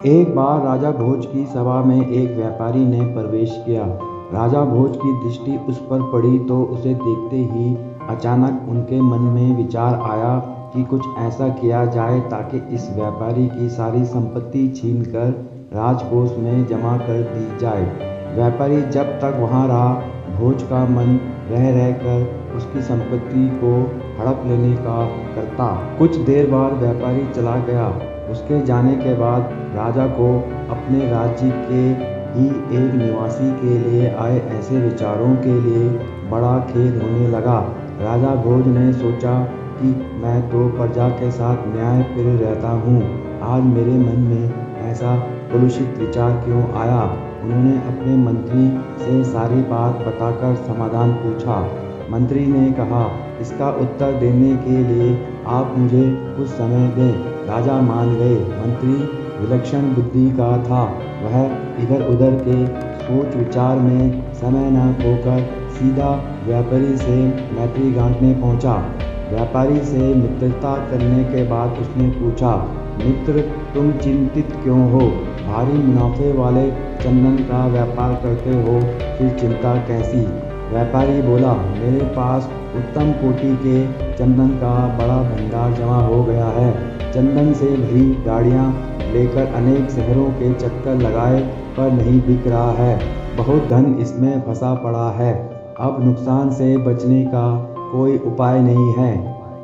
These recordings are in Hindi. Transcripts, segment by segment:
एक बार राजा भोज की सभा में एक व्यापारी ने प्रवेश किया। राजा भोज की दृष्टि उस पर पड़ी तो उसे देखते ही अचानक उनके मन में विचार आया कि कुछ ऐसा किया जाए ताकि इस व्यापारी की सारी संपत्ति छीनकर राजकोष में जमा कर दी जाए। व्यापारी जब तक वहां रहा, भोज का मन रह रहकर उसकी संपत्ति को हड़प लेने का करता। कुछ देर बाद व्यापारी चला गया। उसके जाने के बाद राजा को अपने राज्य के ही एक निवासी के लिए आए ऐसे विचारों के लिए बड़ा खेद होने लगा। राजा भोज ने सोचा कि मैं तो प्रजा के साथ न्यायप्रिय रहता हूँ, आज मेरे मन में ऐसा कलुषित विचार क्यों आया। उन्होंने अपने मंत्री से सारी बात बताकर समाधान पूछा। मंत्री ने कहा, इसका उत्तर देने के लिए आप मुझे कुछ समय दें। राजा मान गए। मंत्री विलक्षण बुद्धि का था। वह इधर उधर के सोच विचार में समय न खोकर सीधा व्यापारी से मैत्री गांठने पहुंचा। व्यापारी से मित्रता करने के बाद उसने पूछा, मित्र तुम चिंतित क्यों हो? भारी मुनाफे वाले चंदन का व्यापार करते हो, फिर चिंता कैसी? व्यापारी बोला, मेरे पास उत्तम कोटि के चंदन का बड़ा भंडार जमा हो गया है। चंदन से भरी गाड़ियां लेकर अनेक शहरों के चक्कर लगाए पर नहीं बिक रहा है। बहुत धन इसमें फंसा पड़ा है। अब नुकसान से बचने का कोई उपाय नहीं है।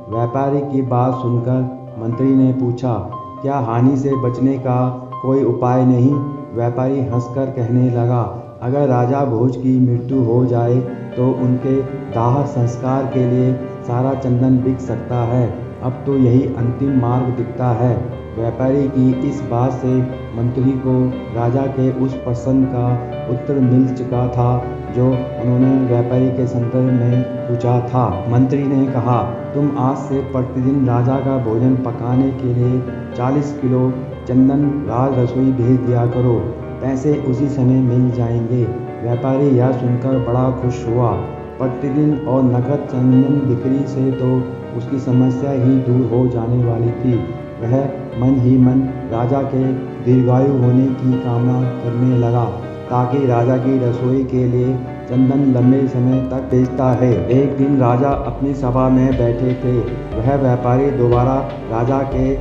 व्यापारी की बात सुनकर मंत्री ने पूछा, क्या हानि से बचने का कोई उपाय नहीं? व्यापारी हंसकर कहने लगा, अगर राजा भोज की मृत्यु हो जाए तो उनके दाह संस्कार के लिए सारा चंदन बिक सकता है। अब तो यही अंतिम मार्ग दिखता है। व्यापारी की इस बात से मंत्री को राजा के उस प्रश्न का उत्तर मिल चुका था जो उन्होंने व्यापारी के संदर्भ में पूछा था। मंत्री ने कहा, तुम आज से प्रतिदिन राजा का भोजन पकाने के लिए 40 किलो चंदन राज रसोई भेज दिया करो। पैसे उसी समय मिल जाएंगे। व्यापारी यह सुनकर बड़ा खुश हुआ। प्रतिदिन और नकद चंदन बिक्री से तो उसकी समस्या ही दूर हो जाने वाली थी। वह मन ही मन राजा के दीर्घायु होने की कामना करने लगा ताकि राजा की रसोई के लिए चंदन लंबे समय तक बेचता है। एक दिन राजा अपनी सभा में बैठे थे। वह व्यापारी दोबारा राजा के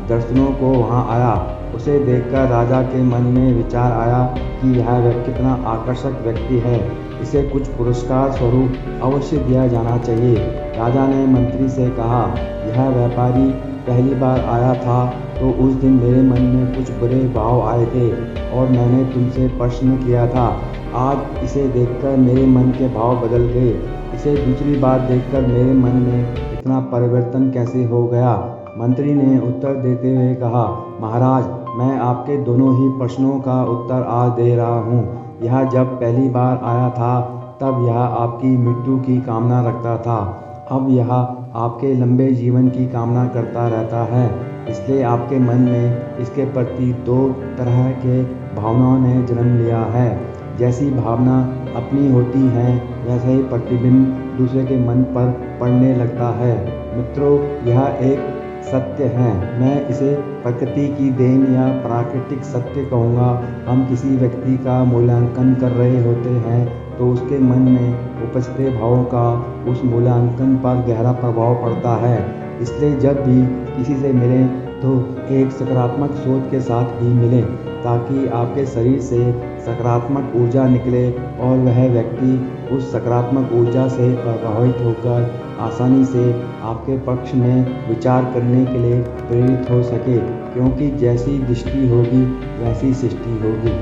दर्शनों को वहां आया। उसे देखकर राजा के मन में विचार आया कि यह कितना आकर्षक व्यक्ति है, इसे कुछ पुरस्कार स्वरूप अवश्य दिया जाना चाहिए। राजा ने मंत्री से कहा, यह व्यापारी पहली बार आया था तो उस दिन मेरे मन में कुछ बुरे भाव आए थे और मैंने तुमसे प्रश्न किया था। आज इसे देखकर मेरे मन के भाव बदल गए। इसे दूसरी बार देखकर मेरे मन में इतना परिवर्तन कैसे हो गया? मंत्री ने उत्तर देते हुए कहा, महाराज मैं आपके दोनों ही प्रश्नों का उत्तर आज दे रहा हूँ। यह जब पहली बार आया था तब यह आपकी मृत्यु की कामना रखता था। अब यह आपके लंबे जीवन की कामना करता रहता है। इसलिए आपके मन में इसके प्रति दो तरह के भावनाओं ने जन्म लिया है। जैसी भावना अपनी होती है वैसा ही प्रतिबिंब दूसरे के मन पर पड़ने लगता है। मित्रों, यह एक सत्य है। मैं इसे प्रकृति की देन या प्राकृतिक सत्य कहूँगा। हम किसी व्यक्ति का मूल्यांकन कर रहे होते हैं तो उसके मन में उपजते भावों का उस मूल्यांकन पर गहरा प्रभाव पड़ता है। इसलिए जब भी किसी से मिलें तो एक सकारात्मक सोच के साथ ही मिलें ताकि आपके शरीर से सकारात्मक ऊर्जा निकले और वह व्यक्ति उस सकारात्मक ऊर्जा से प्रभावित होकर आसानी से आपके पक्ष में विचार करने के लिए प्रेरित हो सके, क्योंकि जैसी दृष्टि होगी वैसी सृष्टि होगी।